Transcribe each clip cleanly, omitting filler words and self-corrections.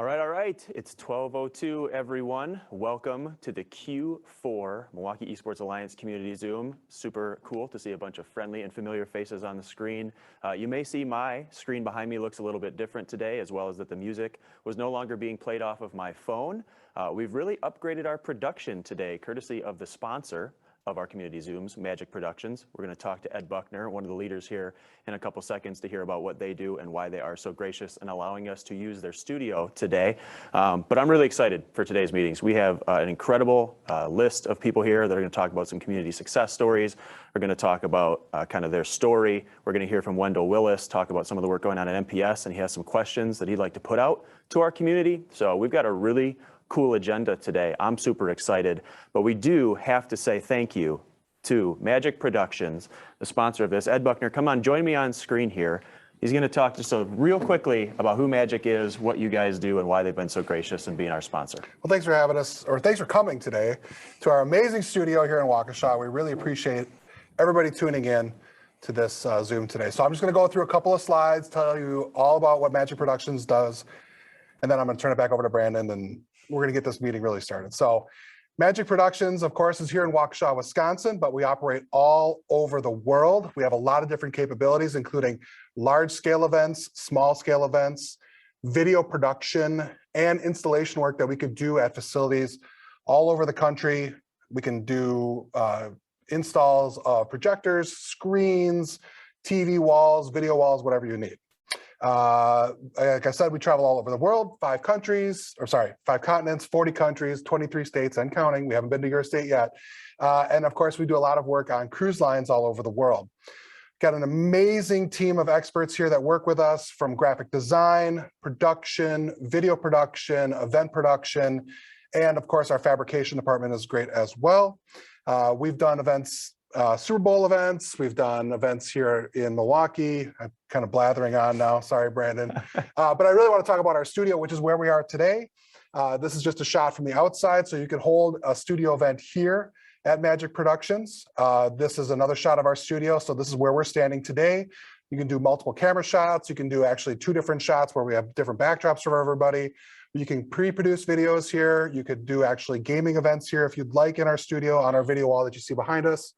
All right. It's 12:02, everyone. Welcome to the Q4 Milwaukee Esports Alliance Community Zoom. Super cool to see a bunch of friendly and familiar faces on the screen. You may see my screen behind me looks a little bit different today, as well as that the music was no longer being played off of my phone. We've really upgraded our production today, courtesy of the sponsor of our community Zooms, Magic Productions. We're going to talk to Ed Buckner, one of the leaders here, in a couple seconds to hear about what they do and why they are so gracious in allowing us to use their studio today. But I'm really excited for today's meetings. We have an incredible list of people here that are going to talk about some community success stories. We're going to talk about kind of their story. We're going to hear from Wendell Willis, talk about some of the work going on at MPS, and he has some questions that he'd like to put out to our community. So we've got a really cool agenda today. I'm super excited, but we do have to say thank you to Magic Productions, the sponsor of this. Ed Buckner, come on, join me on screen here. He's going to talk just real quickly about who Magic is, what you guys do, and why they've been so gracious in being our sponsor. Well, thanks for having us, or thanks for coming today to our amazing studio here in Waukesha. We really appreciate everybody tuning in to this Zoom today. So I'm just going to go through a couple of slides, tell you all about what Magic Productions does, and then I'm going to turn it back over to Brandon, and we're going to get this meeting really started. So Magic Productions, of course, is here in Waukesha, Wisconsin, but we operate all over the world. We have a lot of different capabilities, including large-scale events, small-scale events, video production, and installation work that we could do at facilities all over the country. We can do installs of projectors, screens, TV walls, video walls, whatever you need. Like I said, we travel all over the world, 5 continents, 40 countries, 23 states and counting. We haven't been to your state yet. And of course, we do a lot of work on cruise lines all over the world. Got an amazing team of experts here that work with us, from graphic design, production, video production, event production, and of course, our fabrication department is great as well. We've done events, Super Bowl events. We've done events here in Milwaukee. I'm kind of blathering on now. Sorry, Brandon. But I really want to talk about our studio, which is where we are today. This is just a shot from the outside, so you can hold a studio event here at Magic Productions. This is another shot of our studio. So this is where we're standing today. You can do multiple camera shots. You can do actually 2 different shots where we have different backdrops for everybody. You can pre-produce videos here. You could do actually gaming events here if you'd like in our studio on our video wall that you see behind us.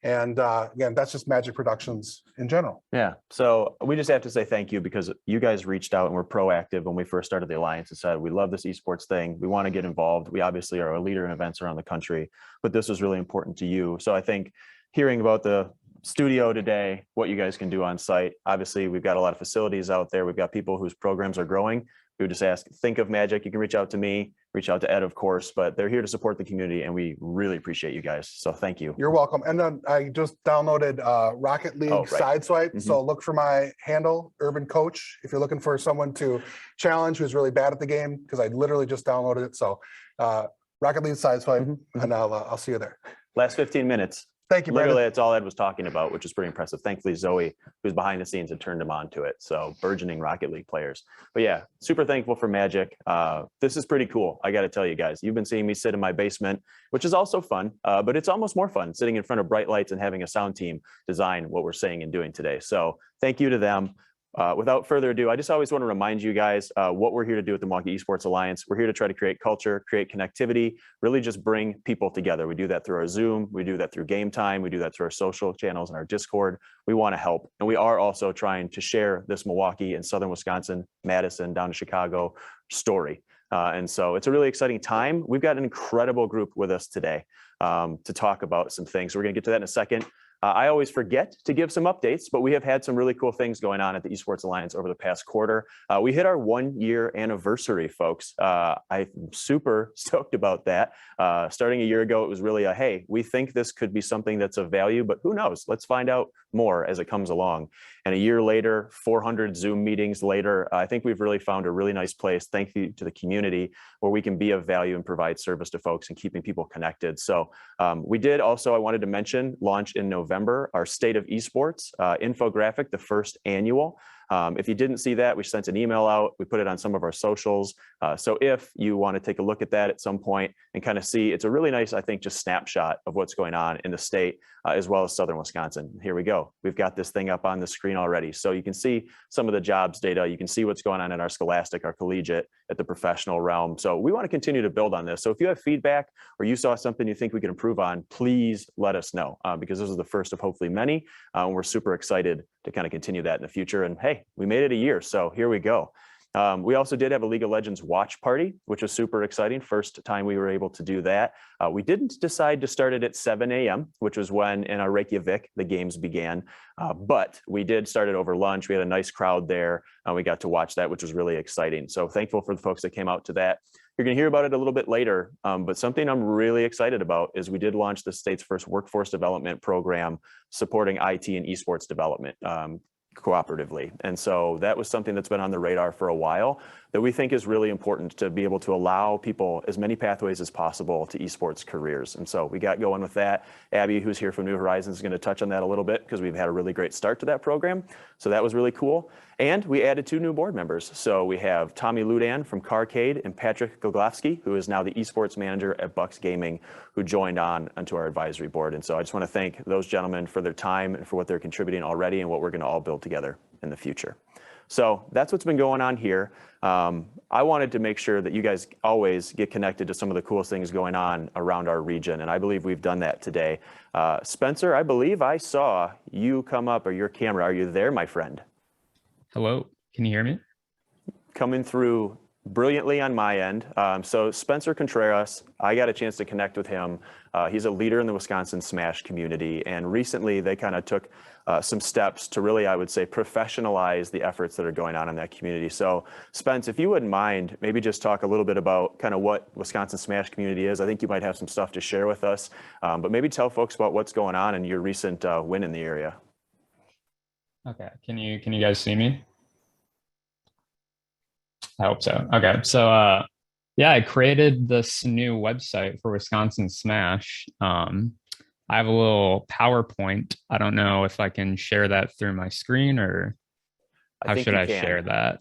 And again, that's just Magic Productions in general. Yeah, so we just have to say thank you, because you guys reached out and were proactive when we first started the Alliance and said, we love this esports thing. We want to get involved. We obviously are a leader in events around the country, but this was really important to you. So I think hearing about the studio today, what you guys can do on site, obviously we've got a lot of facilities out there. We've got people whose programs are growing. We would just ask, think of Magic. You can reach out to me, reach out to Ed, of course, but they're here to support the community, and we really appreciate you guys. So thank you. You're welcome. And then I just downloaded Rocket League Sideswipe. So look for my handle, Urban Coach, if you're looking for someone to challenge who's really bad at the game, because I literally just downloaded it. So Rocket League Sideswipe, and I'll see you there. Last 15 minutes. Thank you, Brandon. Literally, that's all Ed was talking about, which is pretty impressive. Thankfully, Zoe, who's behind the scenes, had turned him on to it. So burgeoning Rocket League players. But yeah, super thankful for Magic. This is pretty cool. I got to tell you guys, you've been seeing me sit in my basement, which is also fun, but it's almost more fun sitting in front of bright lights and having a sound team design what we're saying and doing today. So thank you to them. Without further ado, I just always want to remind you guys what we're here to do at the Milwaukee Esports Alliance. We're here to try to create culture, create connectivity, really just bring people together. We do that through our Zoom. We do that through Game Time. We do that through our social channels and our Discord. We want to help. And we are also trying to share this Milwaukee and Southern Wisconsin, Madison, down to Chicago story. And so it's a really exciting time. We've got an incredible group with us today to talk about some things. So we're going to get to that in a second. I always forget to give some updates, but we have had some really cool things going on at the Esports Alliance over the past quarter. We hit our 1-year anniversary, folks. I'm super stoked about that. Starting a year ago, it was really a, hey, we think this could be something that's of value, but who knows? Let's find out more as it comes along. And a year later, 400 Zoom meetings later, I think we've really found a really nice place, thank you to the community, where we can be of value and provide service to folks and keeping people connected. So we did also, I wanted to mention, launch in November, our State of Esports infographic, the first annual. If you didn't see that, we sent an email out. We put it on some of our socials. So if you want to take a look at that at some point and kind of see, it's a really nice, I think, just snapshot of what's going on in the state, as well as Southern Wisconsin. Here we go. We've got this thing up on the screen already. So you can see some of the jobs data. You can see what's going on in our scholastic, our collegiate, at the professional realm. So we want to continue to build on this. So if you have feedback or you saw something you think we can improve on, please let us know, because this is the first of hopefully many. We're super excited to kind of continue that in the future. And hey, we made it a year, so here we go. We also did have a League of Legends watch party, which was super exciting. First time we were able to do that. We didn't decide to start it at 7 a.m., which was when in our Reykjavik, the games began. But we did start it over lunch. We had a nice crowd there. We got to watch that, which was really exciting. So thankful for the folks that came out to that. You're going to hear about it a little bit later, but something I'm really excited about is we did launch the state's first workforce development program supporting IT and esports development cooperatively. And so that was something that's been on the radar for a while that we think is really important to be able to allow people as many pathways as possible to esports careers. And so we got going with that. Abby, who's here from New Horizons, is going to touch on that a little bit because we've had a really great start to that program. So that was really cool. And we added 2 new board members. So we have Tommy Ludan from Carcade and Patrick Goglowski, who is now the esports manager at Bucks Gaming, who joined onto our advisory board. And so I just want to thank those gentlemen for their time and for what they're contributing already and what we're going to all build together in the future. So that's what's been going on here. I wanted to make sure that you guys always get connected to some of the coolest things going on around our region, and I believe we've done that today. Spencer, I believe I saw you come up, or your camera. Are you there, my friend? Hello, can you hear me? Coming through brilliantly on my end. So Spencer Contreras, I got a chance to connect with him. He's a leader in the Wisconsin Smash community, and recently they kind of took some steps to really, I would say, professionalize the efforts that are going on in that community. So Spence, if you wouldn't mind, maybe just talk a little bit about kind of what Wisconsin Smash community is. I think you might have some stuff to share with us, but maybe tell folks about what's going on and your recent win in the area. Okay, can you guys see me? I hope so. Okay, so yeah, I created this new website for Wisconsin Smash. I have a little PowerPoint. I don't know if I can share that through my screen, or how should I share that?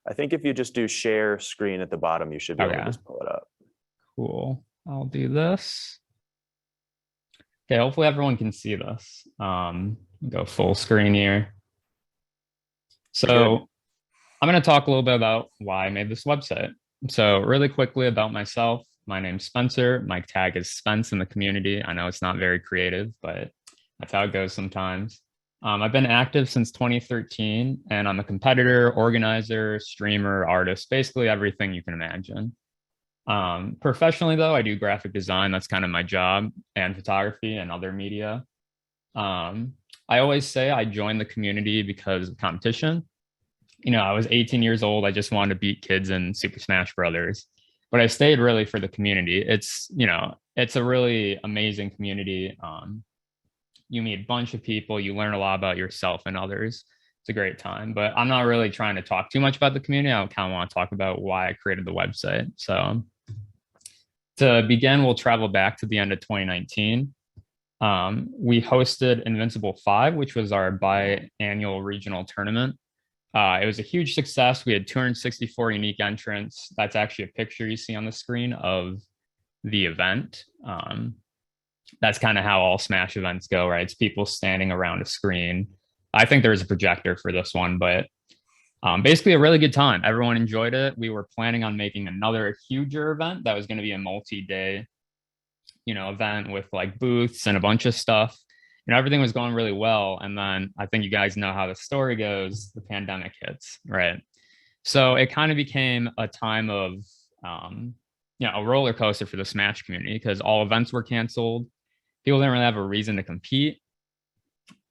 I think if you just do share screen at the bottom, you should be able to just pull it up. Cool. I'll do this. Okay, hopefully everyone can see this. Go full screen here. So I'm going to talk a little bit about why I made this website. So really quickly about myself. My name's Spencer. My tag is Spence in the community. I know it's not very creative, but that's how it goes sometimes. I've been active since 2013, and I'm a competitor, organizer, streamer, artist, basically everything you can imagine. Professionally, though, I do graphic design. That's kind of my job, and photography and other media. I always say I joined the community because of competition. You know, I was 18 years old. I just wanted to beat kids in Super Smash Brothers. But I stayed really for the community. It's, you know, it's a really amazing community. You meet a bunch of people, you learn a lot about yourself and others. It's a great time, but I'm not really trying to talk too much about the community. I kind of want to talk about why I created the website. So to begin, we'll travel back to the end of 2019. We hosted Invincible 5, which was our biannual regional tournament. It was a huge success. We had 264 unique entrants. That's actually a picture you see on the screen of the event. That's kind of how all Smash events go, right? It's people standing around a screen. I think there was a projector for this one, but basically a really good time. Everyone enjoyed it. We were planning on making another huger event that was going to be a multi-day, you know, event with like booths and a bunch of stuff. You know, everything was going really well. And then I think you guys know how the story goes. The pandemic hits, right? So it kind of became a time of, you know, a roller coaster for the Smash community because all events were canceled. People didn't really have a reason to compete.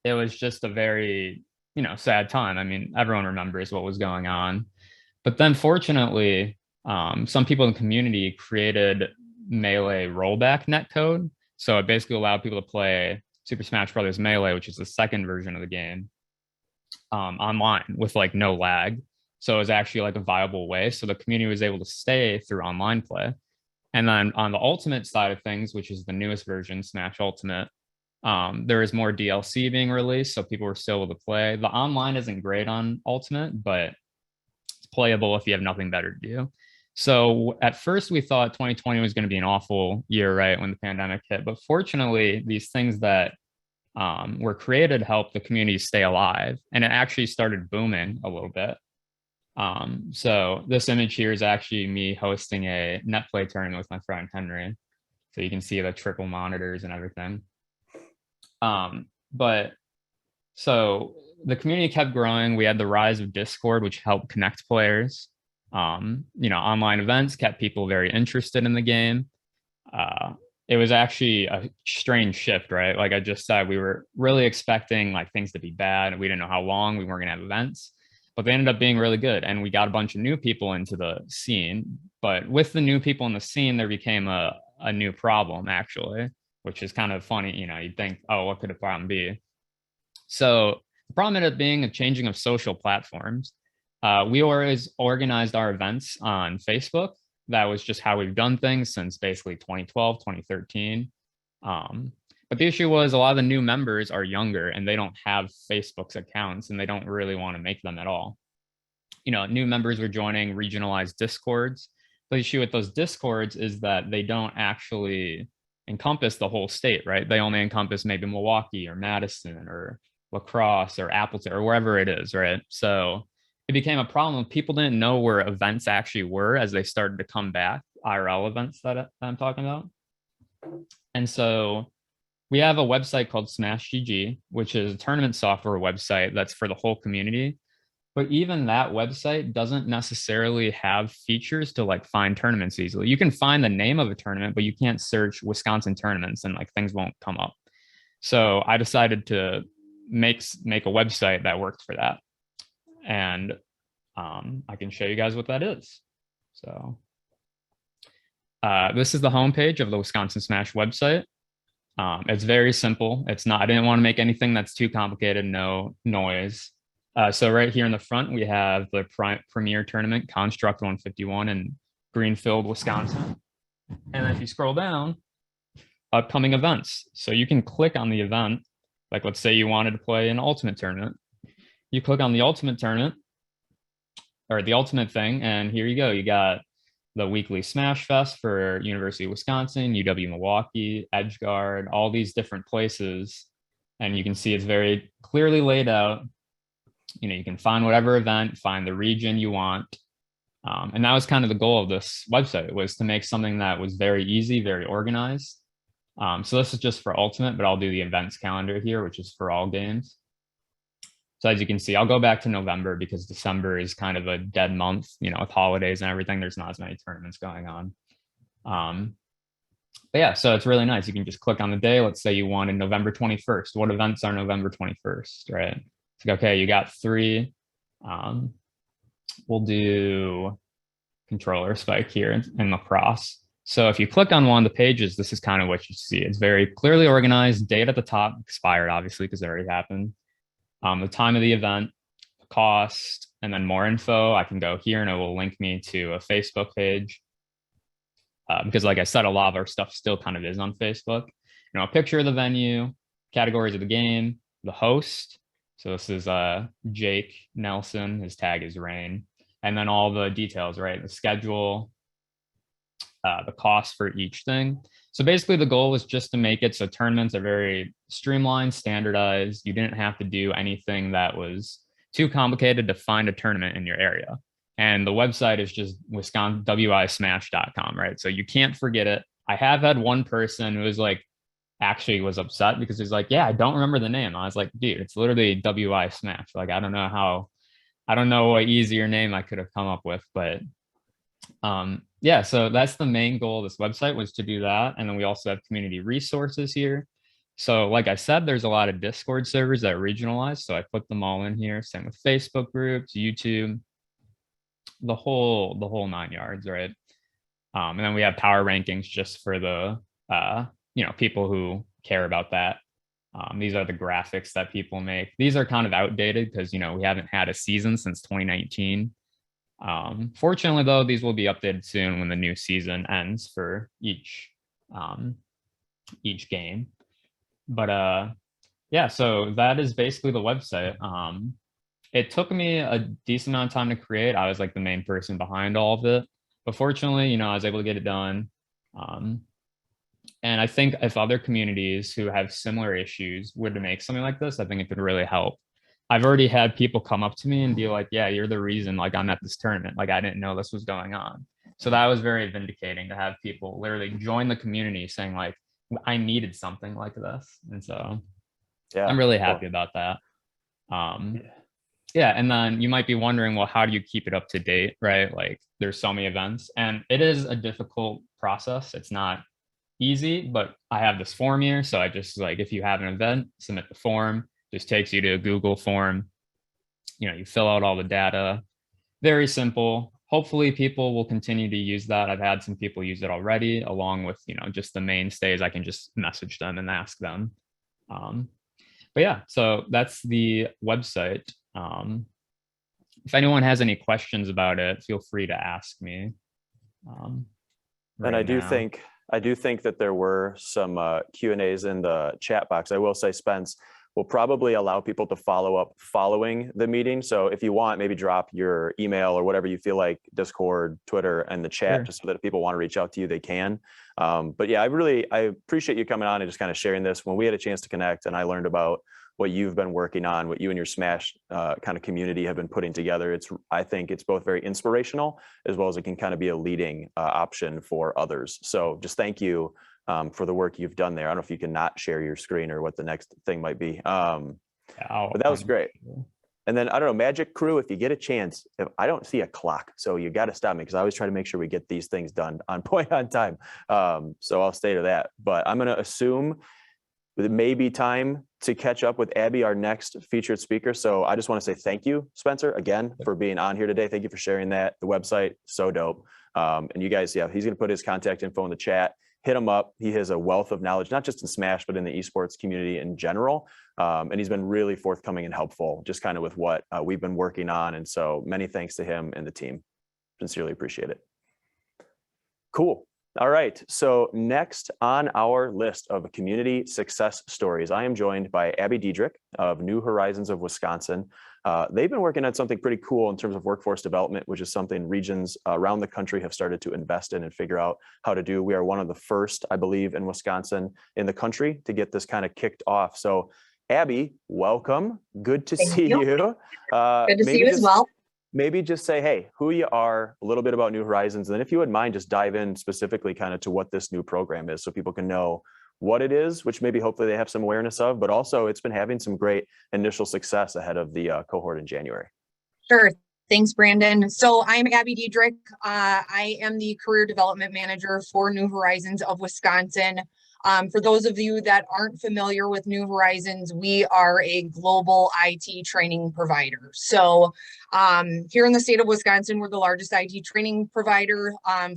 It was just a very, you know, sad time. I mean, everyone remembers what was going on. But then fortunately, some people in the community created Melee rollback netcode. So it basically allowed people to play Super Smash Brothers Melee, which is the second version of the game, online with like no lag. So it was actually like a viable way. So the community was able to stay through online play. And then on the Ultimate side of things, which is the newest version, Smash Ultimate, There is more DLC being released, so people were still able to play. The online isn't great on Ultimate, but it's playable if you have nothing better to do. So at first we thought 2020 was going to be an awful year, right, when the pandemic hit. But fortunately, these things that were created helped the community stay alive, and it actually started booming a little bit. So this image here is actually me hosting a net play tournament with my friend Henry. So you can see the triple monitors and everything. But so the community kept growing. We had the rise of Discord, which helped connect players. Online events kept people very interested in the game. It was actually a strange shift, right? Like I just said, we were really expecting like things to be bad. We didn't know how long we weren't gonna have events, but they ended up being really good. And we got a bunch of new people into the scene. But with the new people in the scene, there became a new problem actually, which is kind of funny. You'd think, oh, what could a problem be? So the problem ended up being a changing of social platforms. We always organized our events on Facebook. That was just how we've done things since basically 2012, 2013. But the issue was a lot of the new members are younger and they don't have Facebook's accounts and they don't really want to make them at all. New members were joining regionalized Discords. The issue with those Discords is that they don't actually encompass the whole state, right? They only encompass maybe Milwaukee or Madison or La Crosse or Appleton or wherever it is, right? So it became a problem. People didn't know where events actually were as they started to come back, IRL events that I'm talking about. And so we have a website called Smash GG, which is a tournament software website that's for the whole community. But even that website doesn't necessarily have features to like find tournaments easily. You can find the name of a tournament, but you can't search Wisconsin tournaments and like things won't come up. So I decided to make a website that worked for that. And I can show you guys what that is. So this is the homepage of the Wisconsin Smash website. It's very simple. I didn't want to make anything that's too complicated, no noise. So right here in the front, we have the premier tournament, Construct 151 in Greenfield, Wisconsin. And then if you scroll down, upcoming events. So you can click on the event. Like let's say you wanted to play an ultimate tournament. You click on the ultimate tournament or the ultimate thing, and here you go. You got the weekly Smash Fest for University of Wisconsin, UW Milwaukee, Edgeguard, all these different places. And you can see it's very clearly laid out. You can find whatever event, find the region you want. And that was kind of the goal of this website, was to make something that was very easy, very organized. So this is just for Ultimate, but I'll do the events calendar here, which is for all games. So as you can see, I'll go back to November because December is kind of a dead month, with holidays and everything. There's not as many tournaments going on. But yeah, so it's really nice. You can just click on the day. Let's say you wanted November 21st. What events are November 21st, right? It's like, okay, you got 3. We'll do controller spike here in lacrosse. So if you click on one of the pages, this is kind of what you see. It's very clearly organized. Date at the top, expired, obviously, because it already happened. The time of the event, cost, and then more info. I can go here and it will link me to a Facebook page. Because like I said, a lot of our stuff still kind of is on Facebook. A picture of the venue, categories of the game, the host. So this is Jake Nelson, his tag is Rain. And then all the details, right? The schedule, the cost for each thing. So basically the goal was just to make it so tournaments are very streamlined, standardized. You didn't have to do anything that was too complicated to find a tournament in your area. And the website is just wismash.com, right? So you can't forget it. I have had one person who was like, actually was upset because he's like, yeah, I don't remember the name. I was like, dude, it's literally WI Smash. Like, I don't know what easier name I could have come up with, but yeah, so that's the main goal of this website, was to do that. And then we also have community resources here. So like I said, there's a lot of Discord servers that are regionalized. So I put them all in here. Same with Facebook groups, YouTube, the whole 9 yards, right? And then we have power rankings just for the people who care about that. These are the graphics that people make. These are kind of outdated because we haven't had a season since 2019. Fortunately, though, these will be updated soon when the new season ends for each game. But yeah, so that is basically the website. It took me a decent amount of time to create. I was like the main person behind all of it, but fortunately, I was able to get it done. Um, and I think if other communities who have similar issues were to make something like this, I think it could really help. I've already had people come up to me and be like, "Yeah, you're the reason like I'm at this tournament. Like I didn't know this was going on." So that was very vindicating to have people literally join the community saying like, "I needed something like this," and so Yeah. I'm really Cool. happy about that. Yeah, and then you might be wondering, well, how do you keep it up to date, right? Like there's so many events, and it is a difficult process. It's not easy, but I have this form here. So I just like, if you have an event, submit the form, just takes you to a Google form. You fill out all the data, very simple. Hopefully people will continue to use that. I've had some people use it already, along with, just the mainstays. I can just message them and ask them. But yeah, so that's the website. If anyone has any questions about it, feel free to ask me. And I do think that there were some Q&As in the chat box. I will say, Spence, will probably allow people to follow up following the meeting. So if you want, maybe drop your email or whatever you feel like, Discord, Twitter, and the chat, Sure. just so that if people want to reach out to you, they can. But yeah, I appreciate you coming on and just kind of sharing this. When we had a chance to connect and I learned about what you've been working on, what you and your Smash kind of community have been putting together, I think it's both very inspirational as well as it can kind of be a leading option for others. So just thank you for the work you've done there. I don't know if you can not share your screen or what the next thing might be. But that was great. And then I don't know, Magic Crew, if you get a chance, if I don't see a clock, so you got to stop me because I always try to make sure we get these things done on point on time. So I'll stay to that. But I'm going to assume it may be time to catch up with Abby, our next featured speaker. So I just want to say thank you, Spencer, again, for being on here today. Thank you for sharing that. The website, so dope. And you guys, yeah, he's going to put his contact info in the chat. Hit him up. He has a wealth of knowledge, not just in Smash, but in the esports community in general. And he's been really forthcoming and helpful, just kind of with what we've been working on. And so many thanks to him and the team. Sincerely appreciate it. Cool. All right, so next on our list of community success stories, I am joined by Abby Diedrich of New Horizons of Wisconsin. They've been working on something pretty cool in terms of workforce development, which is something regions around the country have started to invest in and figure out how to do. We are one of the first, I believe, in Wisconsin in the country to get this kind of kicked off. So Abby, welcome. Good to see you. Good to see you as well. Maybe just say, hey, who you are, a little bit about New Horizons, and then if you wouldn't mind, just dive in specifically kind of to what this new program is so people can know what it is, which maybe hopefully they have some awareness of, but also it's been having some great initial success ahead of the cohort in January. Sure. Thanks, Brandon. So I'm Abby Diedrich. I am the Career Development Manager for New Horizons of Wisconsin. For those of you that aren't familiar with New Horizons, we are a global IT training provider. So here in the state of Wisconsin, we're the largest IT training provider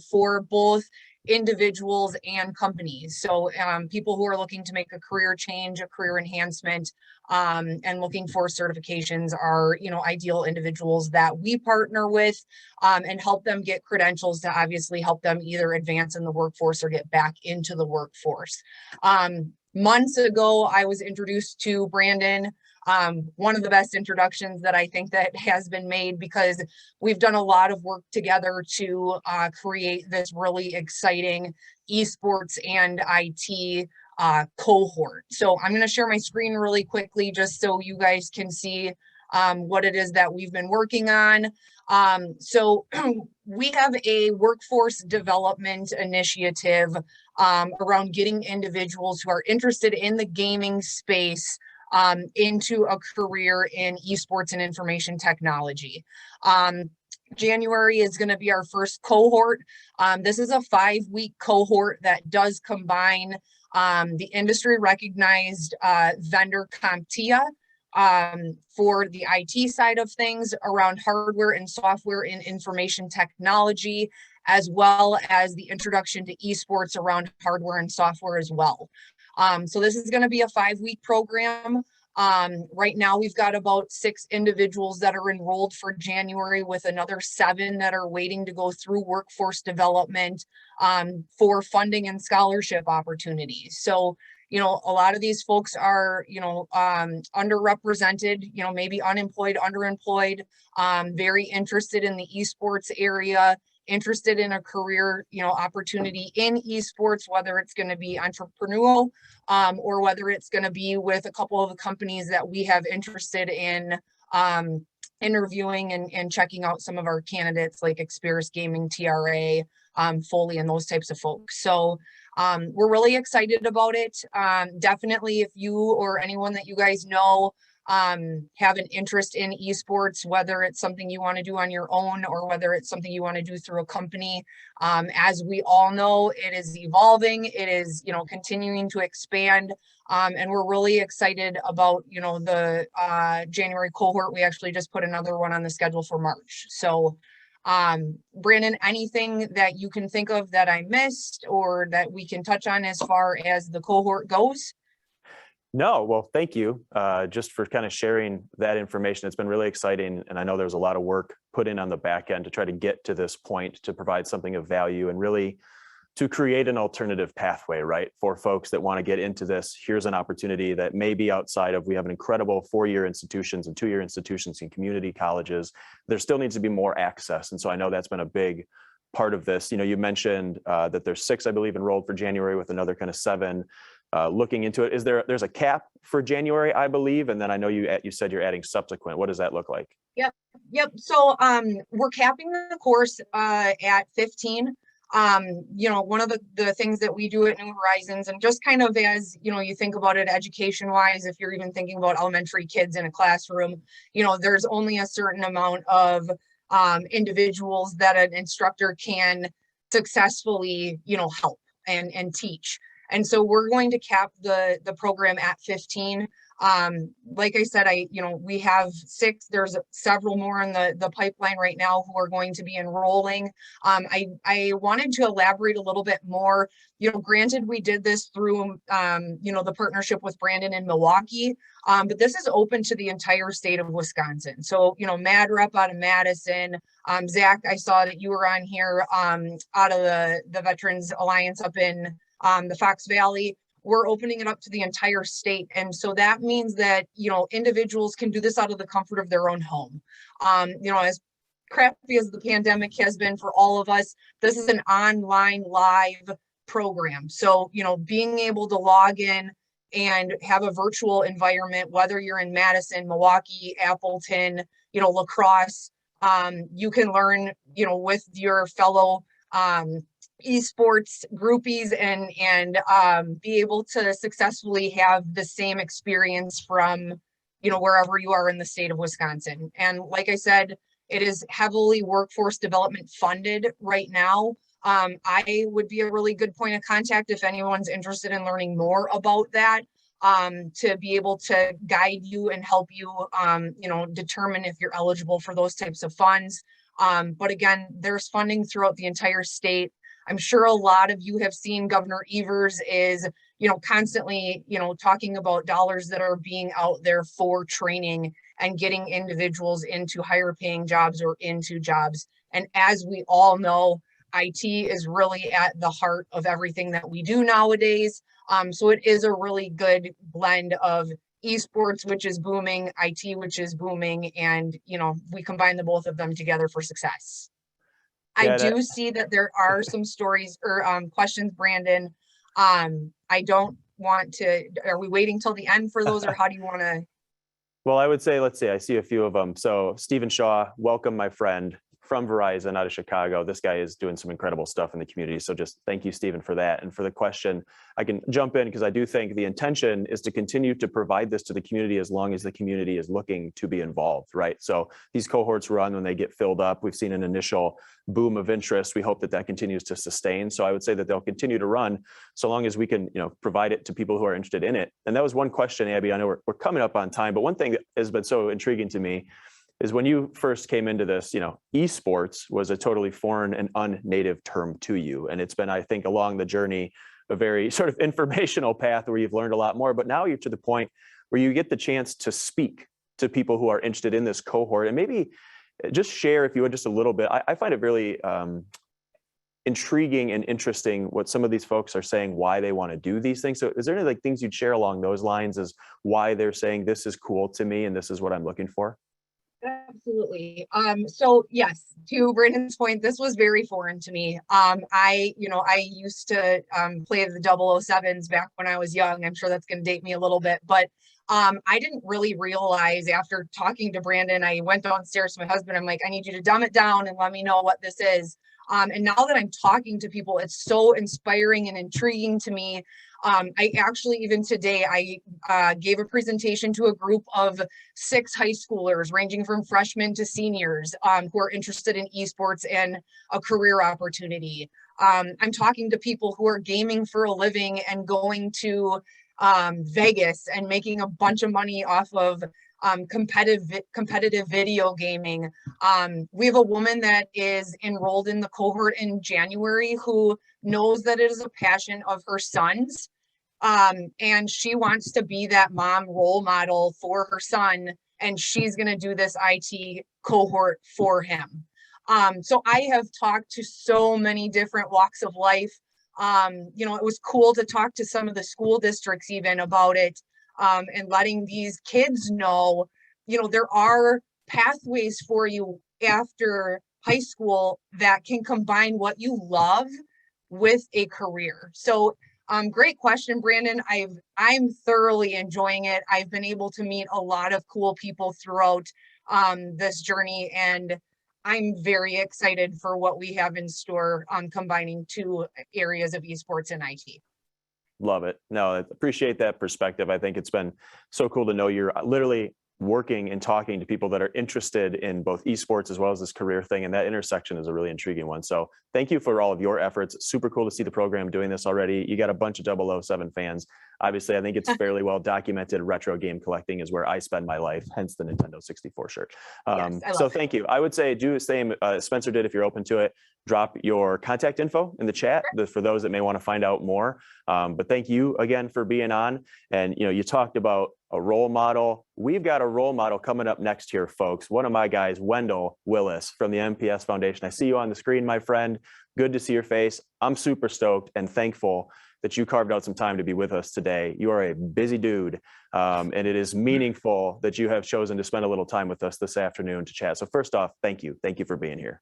for both individuals and companies. So people who are looking to make a career change, a career enhancement, and looking for certifications are, ideal individuals that we partner with and help them get credentials to obviously help them either advance in the workforce or get back into the workforce. Months ago, I was introduced to Brandon. One of the best introductions that I think that has been made, because we've done a lot of work together to create this really exciting esports and IT cohort. So I'm going to share my screen really quickly just so you guys can see what it is that we've been working on. So we have a workforce development initiative around getting individuals who are interested in the gaming space into a career in esports and information technology. January is going to be our first cohort. This is a 5-week cohort that does combine the industry recognized vendor CompTIA for the IT side of things around hardware and software in information technology, as well as the introduction to esports around hardware and software as well. So this is going to be a 5-week program. Right now we've got about 6 individuals that are enrolled for January, with another 7 that are waiting to go through workforce development for funding and scholarship opportunities. So, a lot of these folks are, underrepresented, maybe unemployed, underemployed, very interested in the esports area, interested in a career, opportunity in esports, whether it's going to be entrepreneurial, or whether it's going to be with a couple of the companies that we have interested in, interviewing and checking out some of our candidates like Experis Gaming, TRA, Foley, and those types of folks. So we're really excited about it. Definitely, if you or anyone that you guys know have an interest in esports, whether it's something you want to do on your own or whether it's something you want to do through a company, as we all know, it is evolving. It is, continuing to expand. And we're really excited about, the January cohort. We actually just put another one on the schedule for March. So Brandon, anything that you can think of that I missed or that we can touch on as far as the cohort goes? No, well, thank you just for kind of sharing that information. It's been really exciting. And I know there's a lot of work put in on the back end to try to get to this point, to provide something of value and really to create an alternative pathway, right? For folks that want to get into this, here's an opportunity that may be outside of, we have an incredible 4-year institutions and 2-year institutions in community colleges. There still needs to be more access. And so I know that's been a big part of this. You mentioned that there's 6, I believe, enrolled for January with another kind of 7 looking into it. There's a cap for January, I believe. And then I know you said you're adding subsequent. What does that look like? Yep. So we're capping the course at 15. One of the things that we do at New Horizons, and just kind of as, you think about it education wise, if you're even thinking about elementary kids in a classroom, there's only a certain amount of individuals that an instructor can successfully, help and teach. And so we're going to cap the program at 15. Like I said, we have 6, there's several more in the pipeline right now who are going to be enrolling. I wanted to elaborate a little bit more, granted we did this through, the partnership with Brandon in Milwaukee, but this is open to the entire state of Wisconsin. So, Mad Rep out of Madison, Zach, I saw that you were on here, out of the Veterans Alliance up in, the Fox Valley. We're opening it up to the entire state. And so that means that, individuals can do this out of the comfort of their own home. As crappy as the pandemic has been for all of us, this is an online live program. So, being able to log in and have a virtual environment, whether you're in Madison, Milwaukee, Appleton, La Crosse, you can learn, with your fellow, esports groupies and be able to successfully have the same experience from, wherever you are in the state of Wisconsin. And like I said, it is heavily workforce development funded right now. I would be a really good point of contact if anyone's interested in learning more about that, to be able to guide you and help you, determine if you're eligible for those types of funds. But again, there's funding throughout the entire state. I'm sure a lot of you have seen Governor Evers is, constantly, talking about dollars that are being out there for training and getting individuals into higher paying jobs or into jobs. And as we all know, IT is really at the heart of everything that we do nowadays. So it is a really good blend of esports, which is booming, IT, which is booming, and, we combine the both of them together for success. I do see that there are some stories or questions, Brandon. I don't want to, are we waiting till the end for those, or how do you want to? Well, I would say, let's see, I see a few of them. So Stephen Shaw, welcome, my friend, from Verizon out of Chicago. This guy is doing some incredible stuff in the community. So just thank you, Stephen, for that. And for the question, I can jump in because I do think the intention is to continue to provide this to the community as long as the community is looking to be involved, right? So these cohorts run when they get filled up. We've seen an initial boom of interest. We hope that that continues to sustain. So I would say that they'll continue to run so long as we can, provide it to people who are interested in it. And that was one question, Abby. I know we're coming up on time, but one thing that has been so intriguing to me is when you first came into this, esports was a totally foreign and unnative term to you. And it's been, I think, along the journey, a very sort of informational path where you've learned a lot more, but now you're to the point where you get the chance to speak to people who are interested in this cohort. And maybe just share, if you would, just a little bit. I find it really intriguing and interesting what some of these folks are saying, why they want to do these things. So is there any like things you'd share along those lines as why they're saying this is cool to me and this is what I'm looking for? Absolutely. So yes, to Brandon's point, this was very foreign to me. I used to play the 007s back when I was young. I'm sure that's going to date me a little bit, but I didn't really realize after talking to Brandon, I went downstairs to my husband. I'm like, I need you to dumb it down and let me know what this is. And now that I'm talking to people, it's so inspiring and intriguing to me. I actually, even today, I gave a presentation to a group of 6 high schoolers ranging from freshmen to seniors who are interested in esports and a career opportunity. I'm talking to people who are gaming for a living and going to Vegas and making a bunch of money off of competitive video gaming. We have a woman that is enrolled in the cohort in January who knows that it is a passion of her son's. And she wants to be that mom role model for her son, and she's going to do this IT cohort for him. So I have talked to so many different walks of life. It was cool to talk to some of the school districts even about it, and letting these kids know, there are pathways for you after high school that can combine what you love with a career. So great question, Brandon. I'm thoroughly enjoying it. I've been able to meet a lot of cool people throughout this journey, and I'm very excited for what we have in store on combining 2 areas of esports and IT. Love it. No, I appreciate that perspective. I think it's been so cool to know you're literally working and talking to people that are interested in both esports as well as this career thing. And that intersection is a really intriguing one. So thank you for all of your efforts. Super cool to see the program doing this already. You got a bunch of 007 fans. Obviously, I think it's fairly well documented. Retro game collecting is where I spend my life, hence the Nintendo 64 shirt. So thank you. I would say do the same Spencer did if you're open to it. Drop your contact info in the chat for those that may want to find out more. But thank you again for being on. And you talked about a role model. We've got a role model coming up next here, folks. One of my guys, Wendell Willis from the MPS Foundation. I see you on the screen, my friend. Good to see your face. I'm super stoked and thankful that you carved out some time to be with us today. You are a busy dude, and it is meaningful that you have chosen to spend a little time with us this afternoon to chat. So first off, thank you. Thank you for being here.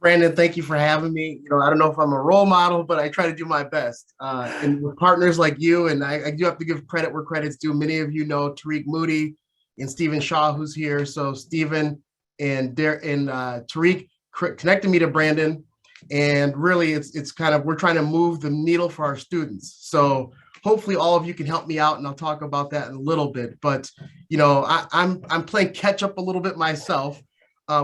Brandon, thank you for having me. I don't know if I'm a role model, but I try to do my best. And with partners like you, and I do have to give credit where credit's due. Many of you know Tariq Moody and Stephen Shaw, who's here. So Stephen and Tariq connected me to Brandon. And really, it's kind of, we're trying to move the needle for our students. So hopefully all of you can help me out, and I'll talk about that in a little bit. But, I'm playing catch up a little bit myself.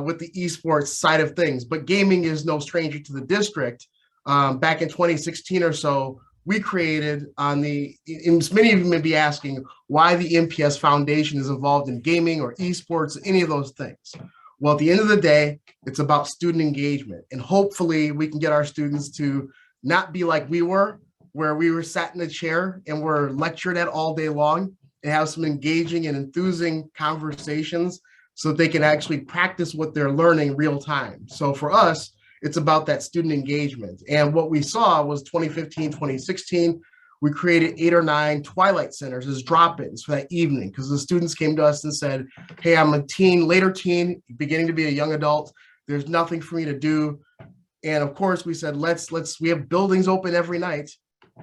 With the esports side of things, but gaming is no stranger to the district. Back in 2016 or so, we created and many of you may be asking why the MPS Foundation is involved in gaming or esports, any of those things. Well, at the end of the day, it's about student engagement, and hopefully we can get our students to not be like we were, where we were sat in a chair and were lectured at all day long, and have some engaging and enthusing conversations so that they can actually practice what they're learning real time. So for us, it's about that student engagement. And what we saw was 2015, 2016, we created 8 or 9 Twilight Centers as drop-ins for that evening, because the students came to us and said, hey, I'm a teen, later teen, beginning to be a young adult. There's nothing for me to do. And of course we said, we have buildings open every night.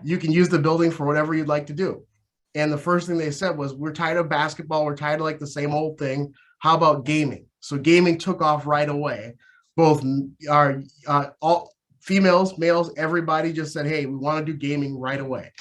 You can use the building for whatever you'd like to do. And the first thing they said was, we're tired of basketball. We're tired of like the same old thing. How about gaming? So gaming took off right away. Both our all females, males, everybody just said, hey, we want to do gaming right away.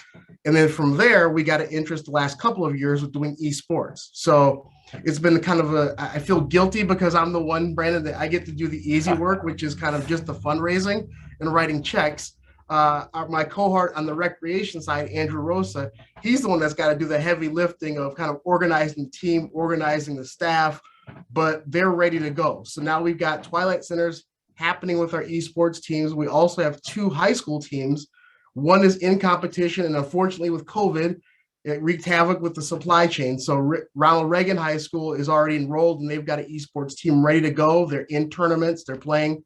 And then from there, we got an interest the last couple of years with doing esports. So it's been kind of I feel guilty because I'm the one, Brandon, that I get to do the easy work, which is kind of just the fundraising and writing checks. My cohort on the recreation side, Andrew Rosa, he's the one that's got to do the heavy lifting of kind of organizing the team, organizing the staff, but they're ready to go. So now we've got Twilight Centers happening with our esports teams. We also have 2 high school teams. One is in competition, and unfortunately with COVID, it wreaked havoc with the supply chain. So Ronald Reagan High School is already enrolled, and they've got an esports team ready to go. They're in tournaments, they're playing.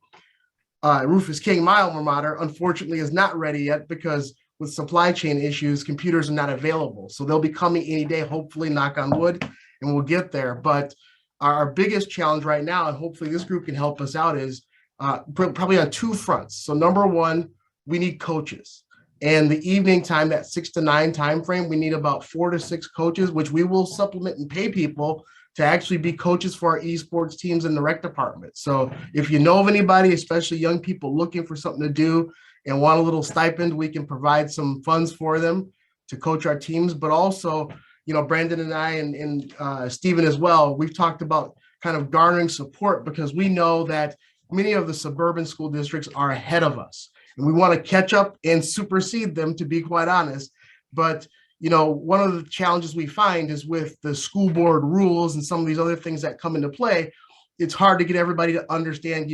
Rufus King, my alma mater, unfortunately is not ready yet because with supply chain issues, computers are not available. So they'll be coming any day, hopefully, knock on wood, and we'll get there. But our biggest challenge right now, and hopefully this group can help us out, is probably on two fronts. So number one, we need coaches. And the evening time, that 6 to 9 time frame, we need about 4 to 6 coaches, which we will supplement and pay people to actually be coaches for our esports teams in the rec department. So if you know of anybody, especially young people looking for something to do and want a little stipend, we can provide some funds for them to coach our teams. But also, Brandon and I and Steven as well, we've talked about kind of garnering support because we know that many of the suburban school districts are ahead of us. And we want to catch up and supersede them, to be quite honest. But one of the challenges we find is with the school board rules and some of these other things that come into play, it's hard to get everybody to understand,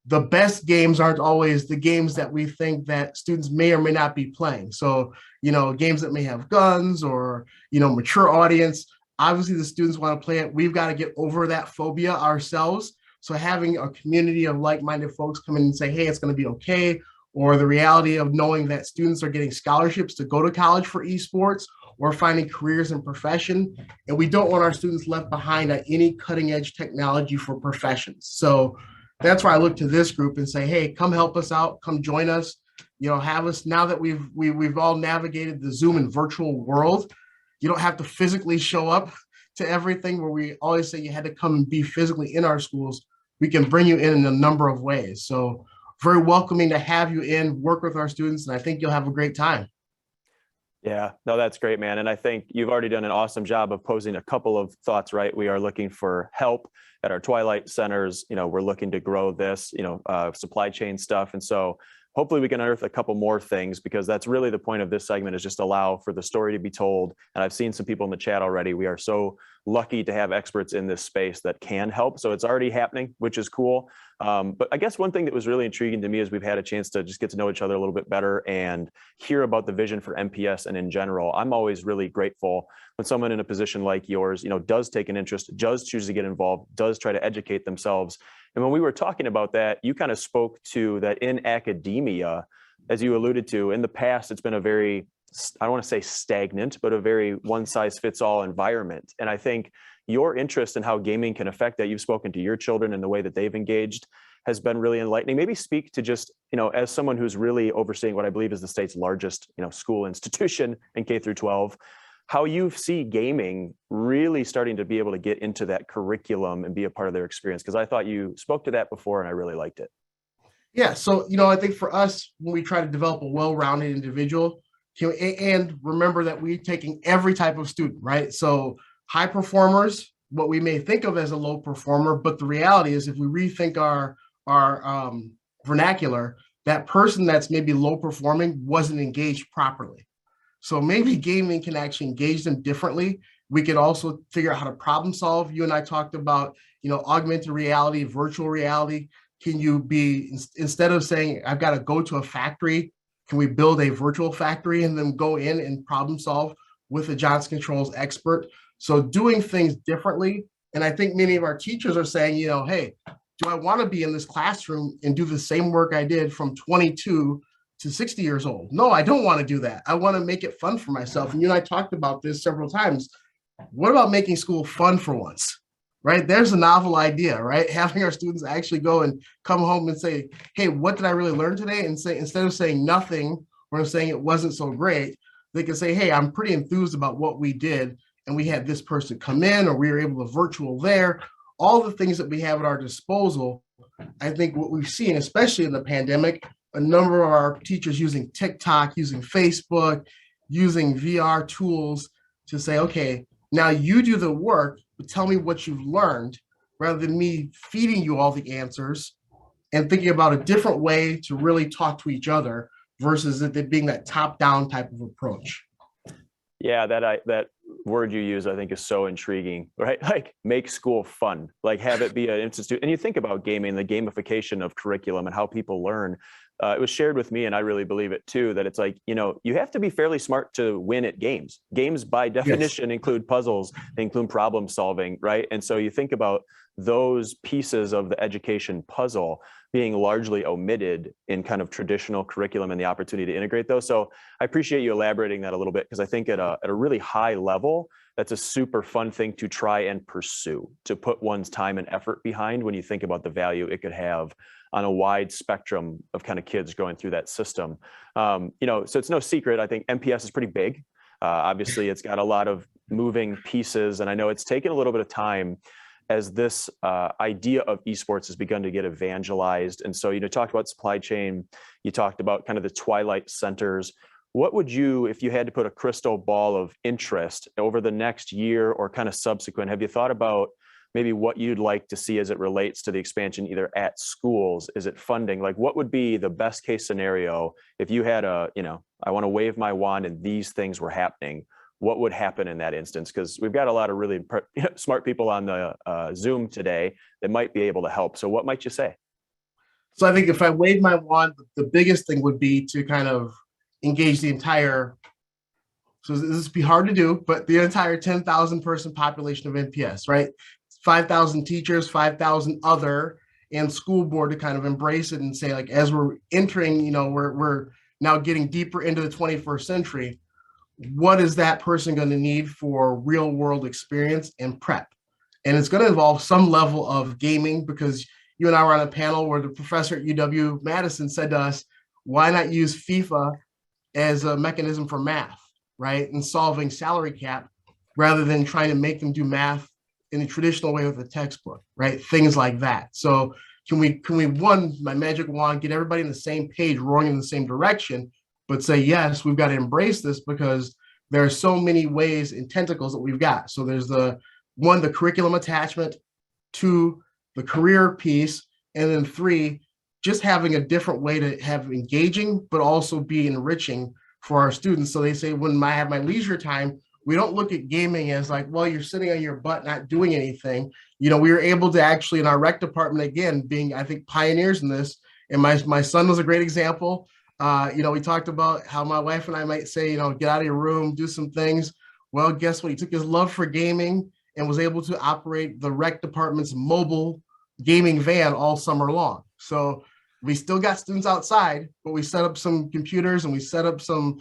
the best games aren't always the games that we think that students may or may not be playing. So, games that may have guns or, mature audience, obviously the students want to play it. We've got to get over that phobia ourselves. So having a community of like-minded folks come in and say, hey, it's going to be okay, or the reality of knowing that students are getting scholarships to go to college for esports or finding careers in profession. And we don't want our students left behind at any cutting edge technology for professions. So that's why I look to this group and say, hey, come help us out, come join us, have us, now that we've all navigated the Zoom and virtual world, you don't have to physically show up to everything where we always say you had to come and be physically in our schools. We can bring you in a number of ways. So very welcoming to have you in, work with our students, and I think you'll have a great time. Yeah, no, that's great, man. And I think you've already done an awesome job of posing a couple of thoughts, right? We are looking for help at our Twilight centers. We're looking to grow this, supply chain stuff. And so hopefully we can unearth a couple more things, because that's really the point of this segment, is just allow for the story to be told. And I've seen some people in the chat already. We are so lucky to have experts in this space that can help. So it's already happening, which is cool. But I guess one thing that was really intriguing to me is we've had a chance to just get to know each other a little bit better and hear about the vision for MPS. And in general, I'm always really grateful when someone in a position like yours, does take an interest, does choose to get involved, does try to educate themselves. And when we were talking about that, you kind of spoke to that in academia, as you alluded to, in the past, it's been a very, I don't want to say stagnant, but a very one-size-fits-all environment. And I think your interest in how gaming can affect that, you've spoken to your children and the way that they've engaged, has been really enlightening. Maybe speak to just, as someone who's really overseeing what I believe is the state's largest, school institution in K through 12, how you see gaming really starting to be able to get into that curriculum and be a part of their experience. Because I thought you spoke to that before and I really liked it. Yeah, so, I think for us, when we try to develop a well-rounded individual, and remember that we're taking every type of student, right? So high performers, what we may think of as a low performer, but the reality is if we rethink our vernacular, that person that's maybe low performing wasn't engaged properly. So maybe gaming can actually engage them differently. We could also figure out how to problem solve. You and I talked about, augmented reality, virtual reality. Can you be, instead of saying, I've got to go to a factory, can we build a virtual factory and then go in and problem solve with a Johnson Controls expert? So doing things differently. And I think many of our teachers are saying, hey, do I want to be in this classroom and do the same work I did from 22 to 60 years old? No, I don't want to do that. I want to make it fun for myself. And you and I talked about this several times. What about making school fun for once? Right? There's a novel idea, right? Having our students actually go and come home and say, hey, what did I really learn today? And say, instead of saying nothing or saying it wasn't so great, they can say, hey, I'm pretty enthused about what we did. And we had this person come in, or we were able to virtual there. All the things that we have at our disposal. I think what we've seen, especially in the pandemic, a number of our teachers using TikTok, using Facebook, using VR tools to say, okay, now you do the work, but tell me what you've learned, rather than me feeding you all the answers, and thinking about a different way to really talk to each other versus it being that top-down type of approach. Yeah, that word you use, I think, is so intriguing, right? Like, make school fun, like have it be an institute. And you think about gaming, the gamification of curriculum and how people learn. It was shared with me, and I really believe it too, that it's like, you have to be fairly smart to win at games. Games by definition include puzzles, they include problem solving, right? And so you think about those pieces of the education puzzle being largely omitted in kind of traditional curriculum and the opportunity to integrate those. So I appreciate you elaborating that a little bit, because I think at a really high level, that's a super fun thing to try and pursue, to put one's time and effort behind when you think about the value it could have on a wide spectrum of kind of kids going through that system. So it's no secret, I think MPS is pretty big. Obviously, it's got a lot of moving pieces, and I know it's taken a little bit of time as this idea of esports has begun to get evangelized. And so, talked about supply chain, you talked about kind of the twilight centers. What would you, if you had to put a crystal ball of interest over the next year or kind of subsequent, have you thought about maybe what you'd like to see as it relates to the expansion, either at schools? Is it funding? Like, what would be the best case scenario if you had I want to wave my wand and these things were happening? What would happen in that instance? Because we've got a lot of really smart people on the Zoom today that might be able to help. So what might you say? So I think if I wave my wand, the biggest thing would be to kind of engage the entire, so this would be hard to do, but the entire 10,000 person population of MPS, right? 5,000 teachers, 5,000 other, and school board to kind of embrace it and say, like, as we're entering, we're now getting deeper into the 21st century, what is that person going to need for real world experience and prep? And it's going to involve some level of gaming, because you and I were on a panel where the professor at UW-Madison said to us, why not use FIFA as a mechanism for math, right? And solving salary cap, rather than trying to make them do math in the traditional way with a textbook, right? Things like that. So can we my magic wand, get everybody in the same page, roaring in the same direction, but say, yes, we've got to embrace this, because there are so many ways and tentacles that we've got. So there's the curriculum attachment, 2, the career piece, and then 3, just having a different way to have engaging, but also be enriching for our students. So they say, when I have my leisure time, we don't look at gaming as like, well, you're sitting on your butt, not doing anything. We were able to actually, in our rec department, again, being, I think, pioneers in this. And my son was a great example. We talked about how my wife and I might say, get out of your room, do some things. Well, guess what? He took his love for gaming and was able to operate the rec department's mobile gaming van all summer long. So we still got students outside, but we set up some computers and we set up some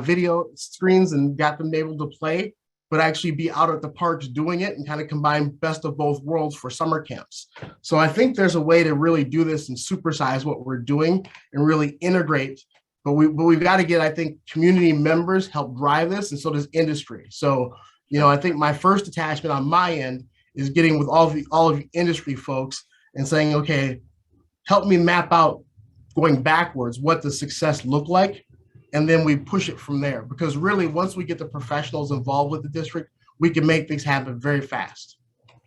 video screens and got them able to play, but actually be out at the parks doing it, and kind of combine best of both worlds for summer camps. So I think there's a way to really do this and supersize what we're doing and really integrate. But we've got to get, I think, community members help drive this, and so does industry. So, I think my first attachment on my end is getting with all of the industry folks and saying, okay, help me map out, going backwards, what does success look like? And then we push it from there, because really, once we get the professionals involved with the district, we can make things happen very fast.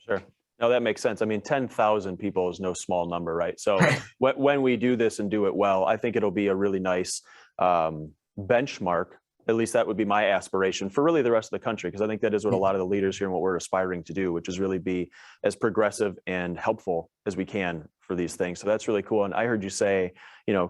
Sure. No, that makes sense. I mean, 10,000 people is no small number, right? So when we do this and do it well, I think it'll be a really nice benchmark. At least that would be my aspiration for really the rest of the country, because I think that is what a lot of the leaders here and what we're aspiring to do, which is really be as progressive and helpful as we can for these things. So that's really cool. And I heard you say,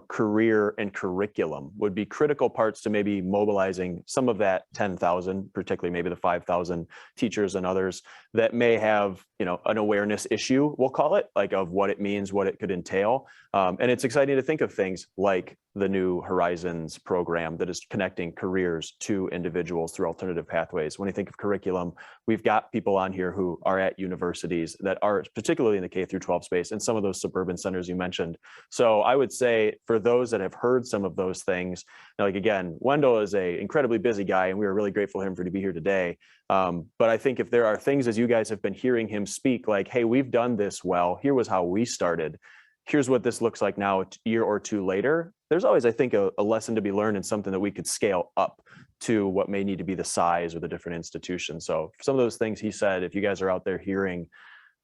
career and curriculum would be critical parts to maybe mobilizing some of that 10,000, particularly maybe the 5,000 teachers and others that may have, an awareness issue, we'll call it, like, of what it means, what it could entail. And it's exciting to think of things like the New Horizons program that is connecting careers to individuals through alternative pathways. When you think of curriculum, we've got people on here who are at universities that are particularly in the K through 12 space and some of those suburban centers you mentioned. So I would say for those that have heard some of those things, like, again, Wendell is a incredibly busy guy, and we are really grateful for him to be here today. But I think if there are things, as you guys have been hearing him speak, like, hey, we've done this well, here was how we started, here's what this looks like now a year or two later, there's always, I think, a lesson to be learned and something that we could scale up to what may need to be the size of the different institutions. So for some of those things he said, if you guys are out there hearing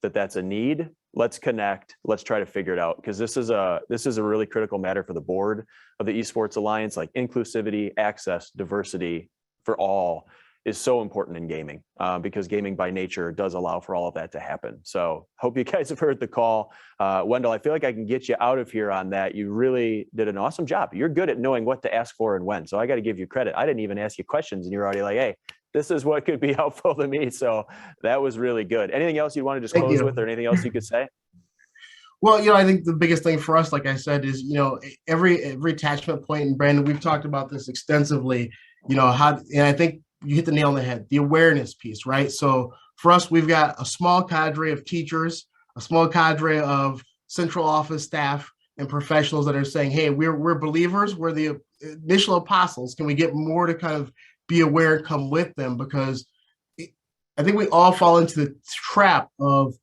that that's a need, let's connect, let's try to figure it out, because this is a really critical matter for the board of the Esports Alliance, like inclusivity, access, diversity for all. is so important in gaming, because gaming by nature does allow for all of that to happen. So hope you guys have heard the call. Wendell, I feel like I can get you out of here on that. You really did an awesome job. You're good at knowing what to ask for and when. So I got to give you credit. I didn't even ask you questions and you're already like, hey, this is what could be helpful to me. So that was really good. Anything else you want to just close with, or anything else you could say? Well, I think the biggest thing for us, like I said, is, every attachment point, and Brandon, we've talked about this extensively, and I think you hit the nail on the head, the awareness piece, right? So for us, we've got a small cadre of teachers, a small cadre of central office staff and professionals that are saying, hey, we're believers, we're the initial apostles. Can we get more to kind of be aware and come with them? Because I think we all fall into the trap of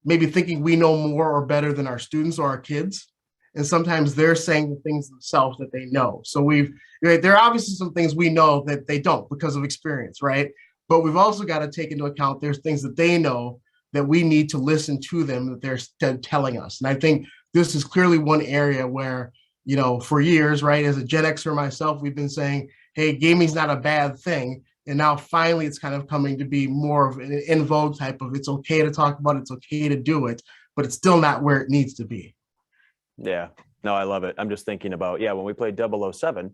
maybe thinking we know more or better than our students or our kids. And sometimes they're saying the things themselves that they know. So there are obviously some things we know that they don't because of experience, right? But we've also got to take into account there's things that they know that we need to listen to them that they're telling us. And I think this is clearly one area where, for years, right, as a Gen Xer myself, we've been saying, hey, gaming's not a bad thing. And now finally it's kind of coming to be more of an in vogue type of, it's okay to talk about it, it's okay to do it, but it's still not where it needs to be. Yeah, no, I love it. I'm just thinking about, when we played 007,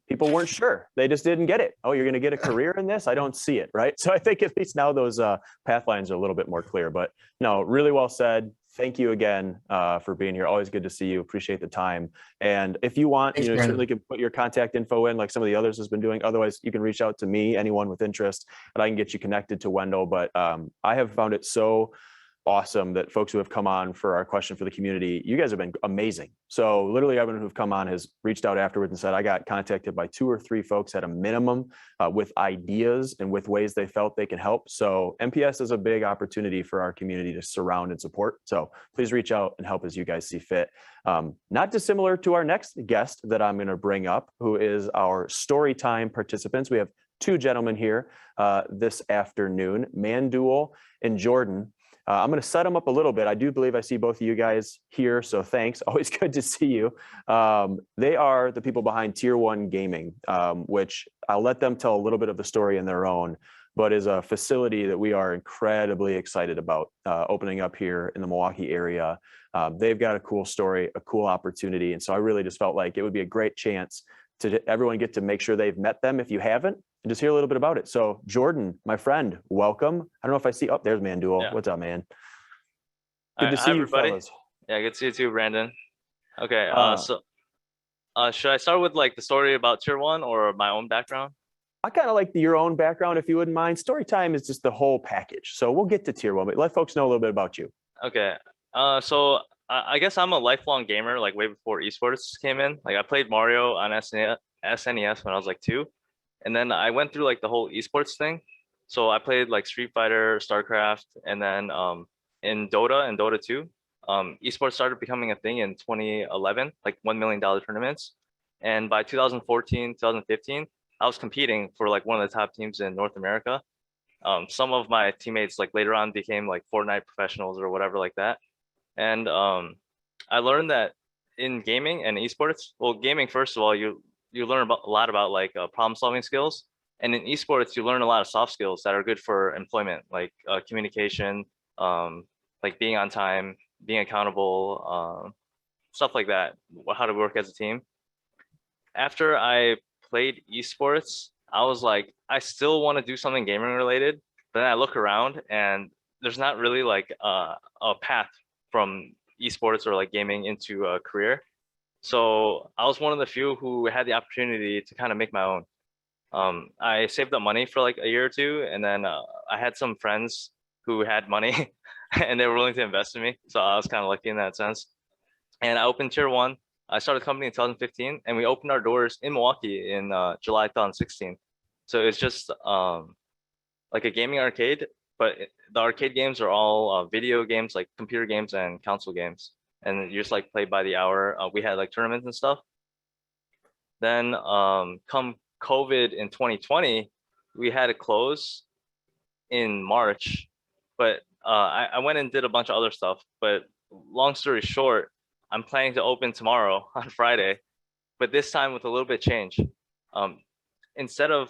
people weren't sure. They just didn't get it. Oh, you're going to get a career in this? I don't see it, right? So I think at least now those path lines are a little bit more clear. But no, really well said. Thank you again for being here. Always good to see you. Appreciate the time. And if you want, Thanks, you Brandon. certainly can put your contact info in like some of the others has been doing. Otherwise, you can reach out to me, anyone with interest, and I can get you connected to Wendell. But I have found it so awesome that folks who have come on for our question for the community, you guys have been amazing. So literally everyone who've come on has reached out afterwards and said, I got contacted by 2 or 3 folks at a minimum with ideas and with ways they felt they can help. So MPS is a big opportunity for our community to surround and support. So please reach out and help as you guys see fit. Not dissimilar to our next guest that I'm going to bring up, who is our story time participants. We have 2 gentlemen here this afternoon, Mandul and Jordan. I'm going to set them up a little bit. I do believe I see both of you guys here, so thanks. Always good to see you. They are the people behind Tier 1 Gaming, which I'll let them tell a little bit of the story in their own, but is a facility that we are incredibly excited about opening up here in the Milwaukee area. They've got a cool story, a cool opportunity, and so I really just felt like it would be a great chance to everyone get to make sure they've met them if you haven't, and just hear a little bit about it. So Jordan, my friend, welcome. I don't know if I see, oh, there's Mandul. Yeah. What's up, man? Good to Hi, see you, everybody. fellas. Yeah, good to see you too, Brandon. Okay, Uh, should I start with like the story about Tier 1 or my own background? I kind of like your own background, if you wouldn't mind. Story time is just the whole package. So we'll get to Tier 1, but let folks know a little bit about you. Okay, so I guess I'm a lifelong gamer, like way before esports came in. Like I played Mario on SNES when I was like 2, and then I went through like the whole esports thing. So I played like Street Fighter, StarCraft, and then in Dota and Dota 2. Esports started becoming a thing in 2011, like $1 million tournaments. And by 2014, 2015, I was competing for like one of the top teams in North America. Some of my teammates like later on became like Fortnite professionals or whatever like that. And I learned that in gaming and esports, well, gaming, first of all, you learn a lot about like problem solving skills. And in esports, you learn a lot of soft skills that are good for employment, like communication, like being on time, being accountable, stuff like that, how to work as a team. After I played esports, I was like, I still want to do something gaming related. But then I look around and there's not really like a path from esports or like gaming into a career. So I was one of the few who had the opportunity to kind of make my own. I saved up money for like a year or 2, and then I had some friends who had money and they were willing to invest in me. So I was kind of lucky in that sense. And I opened Tier 1. I started a company in 2015, and we opened our doors in Milwaukee in July 2016. So it's just like a gaming arcade, but the arcade games are all video games, like computer games and console games. And you just like play by the hour. We had like tournaments and stuff. Then come COVID in 2020, we had to close in March, but I went and did a bunch of other stuff. But long story short, I'm planning to open tomorrow on Friday, but this time with a little bit of change. Instead of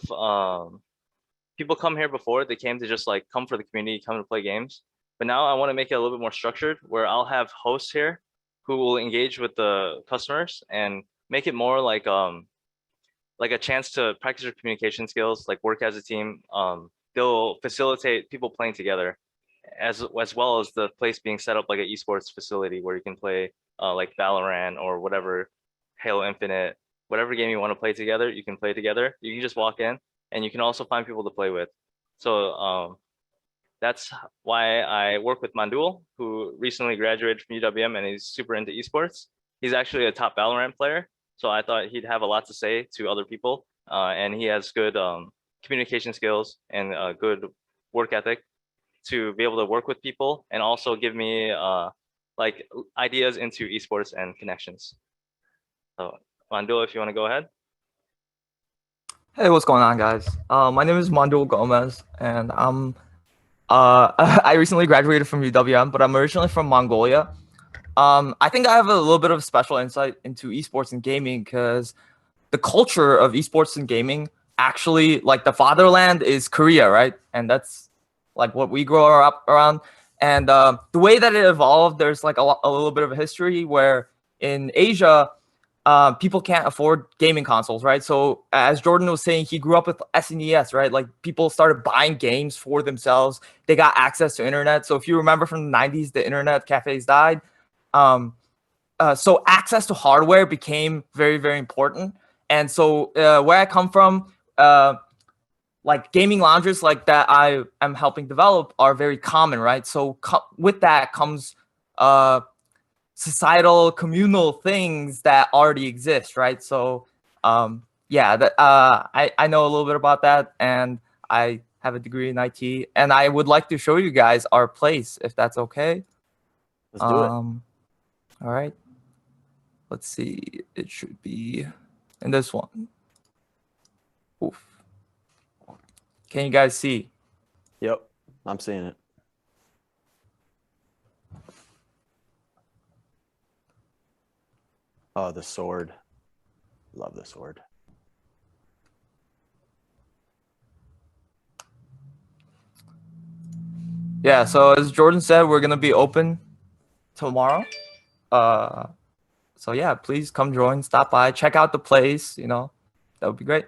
people come here before, they came to just like come for the community, come to play games. But now I want to make it a little bit more structured where I'll have hosts here who will engage with the customers and make it more like a chance to practice your communication skills, like work as a team. They'll facilitate people playing together as well as the place being set up like an esports facility where you can play like Valorant or whatever, Halo Infinite, whatever game you want to play together, you can play together. You can just walk in and you can also find people to play with. So that's why I work with Mandul, who recently graduated from UWM and he's super into esports. He's actually a top Valorant player. So I thought he'd have a lot to say to other people. And he has good communication skills and a good work ethic to be able to work with people and also give me like ideas into esports and connections. So Mandul, if you want to go ahead. Hey, what's going on, guys? My name is Mandul Gomez, and I'm I recently graduated from UWM, but I'm originally from Mongolia. I think I have a little bit of special insight into esports and gaming because the culture of esports and gaming actually, like, the fatherland is Korea, right? And that's like what we grow up around. And the way that it evolved, there's like a little bit of a history where in Asia, people can't afford gaming consoles, right? So as Jordan was saying, he grew up with SNES, right? Like, people started buying games for themselves. They got access to internet. So if you remember from the 90s, the internet cafes died. So access to hardware became very, very important. And so where I come from, like, gaming lounges like that I am helping develop are very common, right? So with that comes societal, communal things that already exist, right? So yeah, that I know a little bit about that, and I have a degree in IT, and I would like to show you guys our place, if that's okay. Let's do it. All right. Let's see. It should be in this one. Oof. Can you guys see? Yep, I'm seeing it. Oh, the sword. Love the sword. Yeah, so as Jordan said, we're gonna be open tomorrow. So yeah, please come join, stop by, check out the place, you know, that would be great.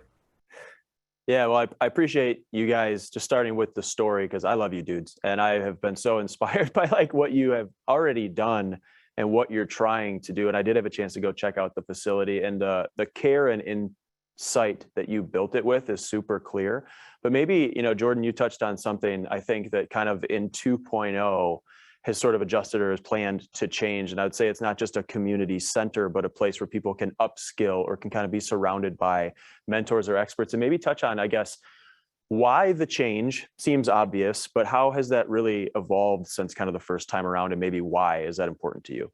Yeah, well, I appreciate you guys just starting with the story because I love you dudes. And I have been so inspired by like what you have already done and what you're trying to do. And I did have a chance to go check out the facility, and the care and insight that you built it with is super clear. But maybe, you know, Jordan, you touched on something I think that kind of in 2.0 has sort of adjusted or has planned to change. And I would say it's not just a community center, but a place where people can upskill or can kind of be surrounded by mentors or experts. And maybe touch on, I guess, why the change seems obvious, but how has that really evolved since kind of the first time around, and maybe why is that important to you?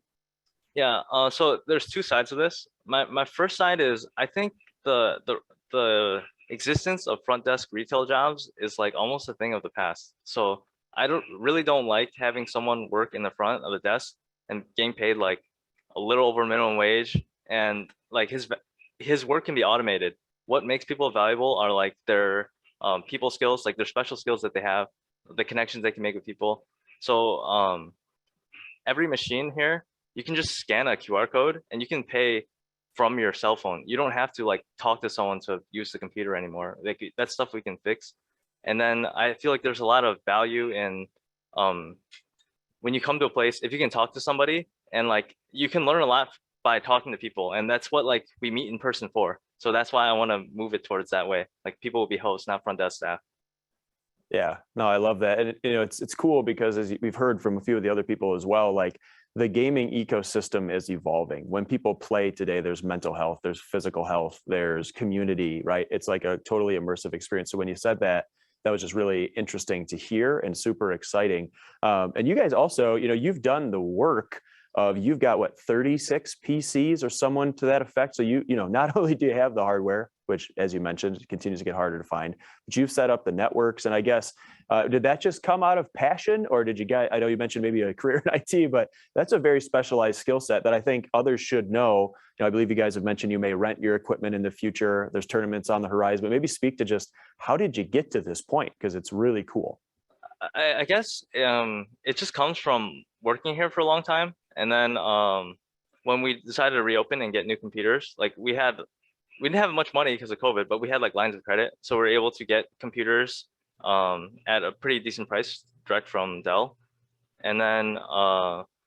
Yeah, so there's two sides of this. My first side is I think the existence of front desk retail jobs is like almost a thing of the past. So I don't like having someone work in the front of the desk and getting paid like a little over minimum wage, and like his work can be automated. What makes people valuable are like their people skills, like their special skills that they have, the connections they can make with people. So every machine here, you can just scan a QR code and you can pay from your cell phone. You don't have to like talk to someone to use the computer anymore. Like, that's stuff we can fix. And then I feel like there's a lot of value in when you come to a place, if you can talk to somebody, and like you can learn a lot by talking to people, and that's what like we meet in person for. So that's why I want to move it towards that way. Like, people will be hosts, not front desk staff. Yeah, no, I love that. And you know, it's cool because as we've heard from a few of the other people as well, like the gaming ecosystem is evolving. When people play today, there's mental health, there's physical health, there's community, right? It's like a totally immersive experience. So when you said that, that was just really interesting to hear and super exciting. And you guys also, you know, you've done the work of you've got what 36 PCs or someone to that effect. So you know, not only do you have the hardware, which as you mentioned continues to get harder to find, but you've set up the networks. And I guess did that just come out of passion, or did you guys? I know you mentioned maybe a career in IT, but that's a very specialized skill set that I think others should know. You know, I believe you guys have mentioned you may rent your equipment in the future. There's tournaments on the horizon, but maybe speak to just how did you get to this point, because it's really cool. I guess it just comes from working here for a long time, and then when we decided to reopen and get new computers, like we didn't have much money because of COVID, but we had like lines of credit, so we were able to get computers at a pretty decent price direct from Dell, and then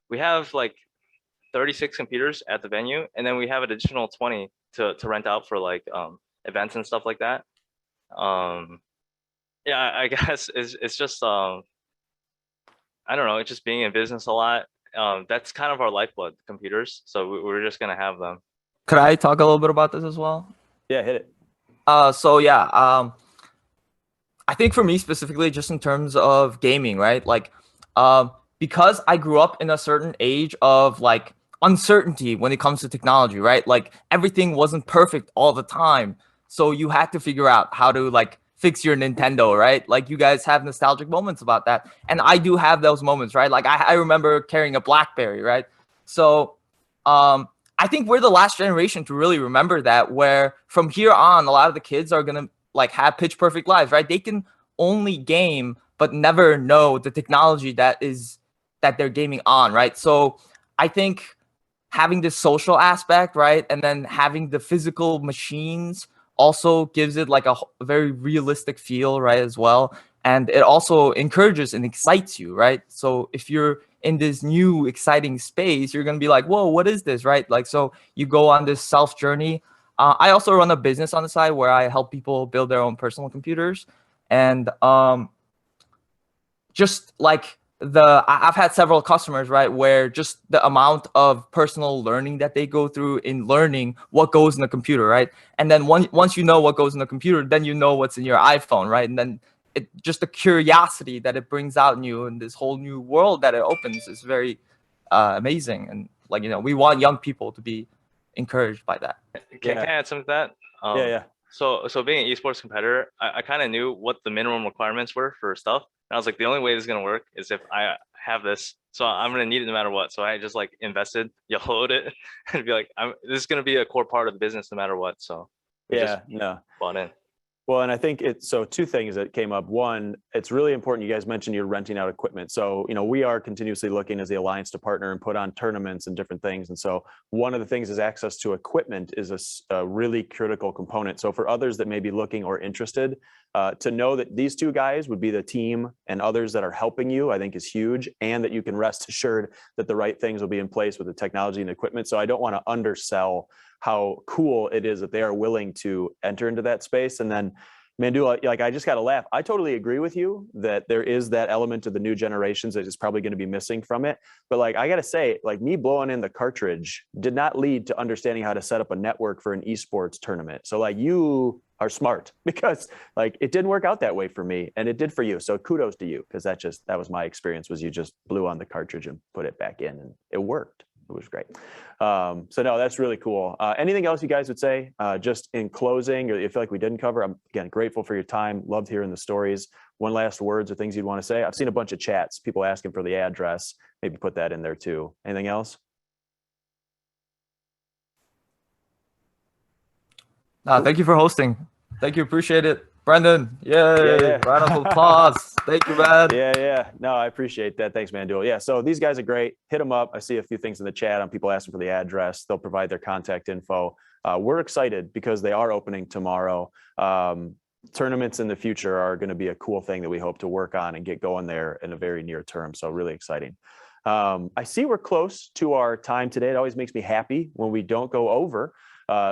we have like 36 computers at the venue, and then we have an additional 20 to rent out for like events and stuff like that. Yeah, I guess it's just I don't know, it's just being in business a lot. That's kind of our lifeblood, computers. So we're just gonna have them. Could I talk a little bit about this as well? Yeah, hit it. So yeah, I think for me specifically, just in terms of gaming, right? Like, because I grew up in a certain age of like uncertainty when it comes to technology, right? Like everything wasn't perfect all the time. So you had to figure out how to like fix your Nintendo, right? Like you guys have nostalgic moments about that. And I do have those moments, right? Like I remember carrying a BlackBerry, right? So, I think we're the last generation to really remember that, where from here on, a lot of the kids are going to like have pitch perfect lives, right? They can only game, but never know the technology that they're gaming on, right? So I think having this social aspect, right? And then having the physical machines also gives it like a very realistic feel, right? As well. And it also encourages and excites you, right? So if you're in this new exciting space, you're going to be like, whoa, what is this, right? Like, so you go on this self journey. I also run a business on the side where I help people build their own personal computers. And just like I've had several customers, right, where just the amount of personal learning that they go through in learning what goes in the computer, right? And then once you know what goes in the computer, then you know what's in your iPhone, right? And then just the curiosity that it brings out in you and this whole new world that it opens is very amazing. And like, you know, we want young people to be encouraged by that. Can I add something to that? Yeah. So being an esports competitor, I kind of knew what the minimum requirements were for stuff. And I was like, the only way this is gonna work is if I have this. So I'm gonna need it no matter what. So I just like invested, YOLO'd it, and be like, this is gonna be a core part of the business no matter what. So we just bought in. Well, and I think so two things that came up. One, it's really important. You guys mentioned you're renting out equipment. So, you know, we are continuously looking as the Alliance to partner and put on tournaments and different things. And so one of the things is access to equipment is a really critical component. So for others that may be looking or interested, to know that these two guys would be the team and others that are helping you, I think is huge. And that you can rest assured that the right things will be in place with the technology and equipment. So I don't want to undersell how cool it is that they are willing to enter into that space. And then Mandula, like, I just got to laugh. I totally agree with you that there is that element of the new generations that is probably going to be missing from it. But like, I got to say, like, me blowing in the cartridge did not lead to understanding how to set up a network for an esports tournament. So like, you are smart, because like it didn't work out that way for me, and it did for you. So kudos to you, because that was my experience, was you just blew on the cartridge and put it back in and it worked. It was great. So no, that's really cool. Anything else you guys would say just in closing, or you feel like we didn't cover? I'm again grateful for your time. Loved hearing the stories. One last words or things you'd want to say? I've seen a bunch of chats, people asking for the address. Maybe put that in there too. Anything else? Thank you for hosting. Thank you. Appreciate it. Brendan, yay. Round of applause. Thank you, man. Yeah. No, I appreciate that. Thanks, Mandula. Yeah, so these guys are great. Hit them up. I see a few things in the chat on people asking for the address. They'll provide their contact info. We're excited because they are opening tomorrow. Tournaments in the future are going to be a cool thing that we hope to work on and get going there in a very near term. So really exciting. I see we're close to our time today. It always makes me happy when we don't go over.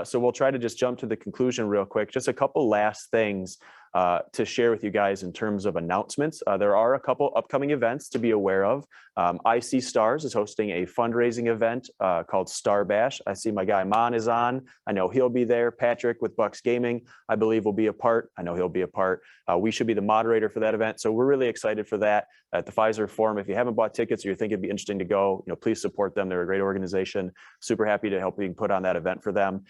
So we'll try to just jump to the conclusion real quick. Just a couple last things. to share with you guys in terms of announcements. There are a couple upcoming events to be aware of. IC Stars is hosting a fundraising event called Star Bash. I see my guy Mon is on. I know he'll be there. Patrick with Bucks Gaming, I believe, will be a part. I know he'll be a part. We should be the moderator for that event. So we're really excited for that at the Pfizer Forum. If you haven't bought tickets or you think it'd be interesting to go, please support them. They're a great organization. Super happy to help being put on that event for them.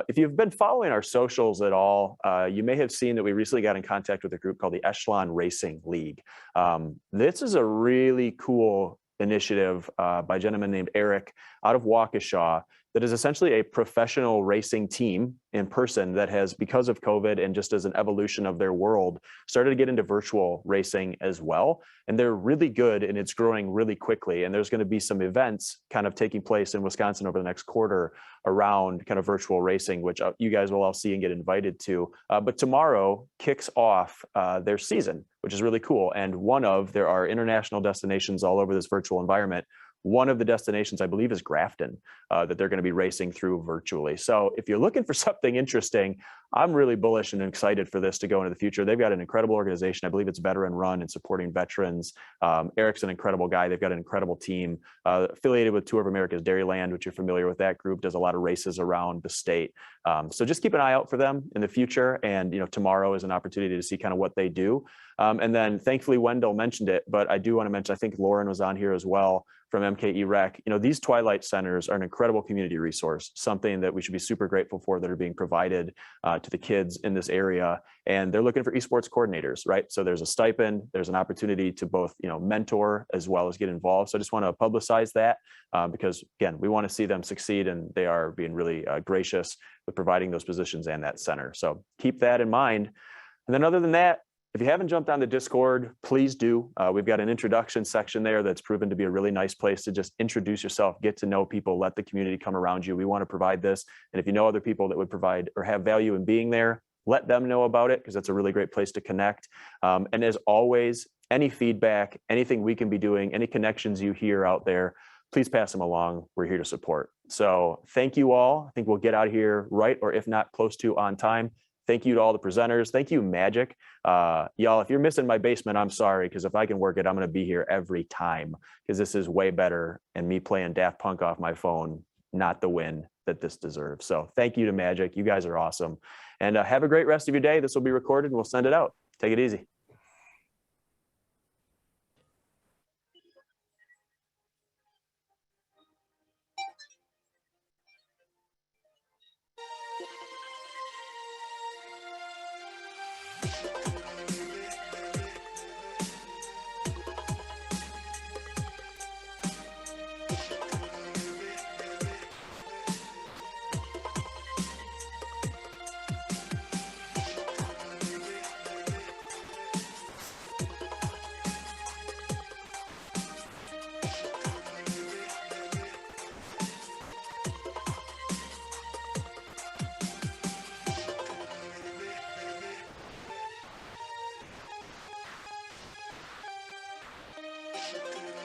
If you've been following our socials at all, you may have seen that we recently got in contact with a group called the Echelon Racing League. This is a really cool initiative by a gentleman named Eric out of Waukesha that is essentially a professional racing team in person that has, because of COVID and just as an evolution of their world, started to get into virtual racing as well. And they're really good and it's growing really quickly. And there's going to be some events kind of taking place in Wisconsin over the next quarter around kind of virtual racing, which you guys will all see and get invited to. But tomorrow kicks off their season, which is really cool. And there are international destinations all over this virtual environment. One of the destinations, I believe, is Grafton, that they're going to be racing through virtually. So if you're looking for something interesting, I'm really bullish and excited for this to go into the future. They've got an incredible organization. I believe it's veteran run and supporting veterans. Eric's an incredible guy. They've got an incredible team affiliated with Tour of America's Dairyland, which you're familiar with. That group does a lot of races around the state. So just keep an eye out for them in the future. And tomorrow is an opportunity to see kind of what they do. And then thankfully, Wendell mentioned it, but I do want to mention, I think Lauren was on here as well from MKE Rec. These Twilight Centers are an incredible community resource, something that we should be super grateful for that are being provided to the kids in this area. And they're looking for esports coordinators, right? So there's a stipend, there's an opportunity to both, mentor as well as get involved. So I just want to publicize that because again, we want to see them succeed and they are being really gracious with providing those positions and that center. So keep that in mind. And then other than that, if you haven't jumped on the Discord, please do. We've got an introduction section there that's proven to be a really nice place to just introduce yourself, get to know people, let the community come around you. We want to provide this. And if you know other people that would provide or have value in being there, let them know about it because that's a really great place to connect. And as always, any feedback, anything we can be doing, any connections you hear out there, please pass them along. We're here to support. So thank you all. I think we'll get out of here right, or if not close to on time. Thank you to all the presenters. Thank you, Magic. Y'all, if you're missing my basement, I'm sorry, because if I can work it, I'm going to be here every time because this is way better and me playing Daft Punk off my phone, not the win that this deserves. So thank you to Magic. You guys are awesome. And have a great rest of your day. This will be recorded and we'll send it out. Take it easy.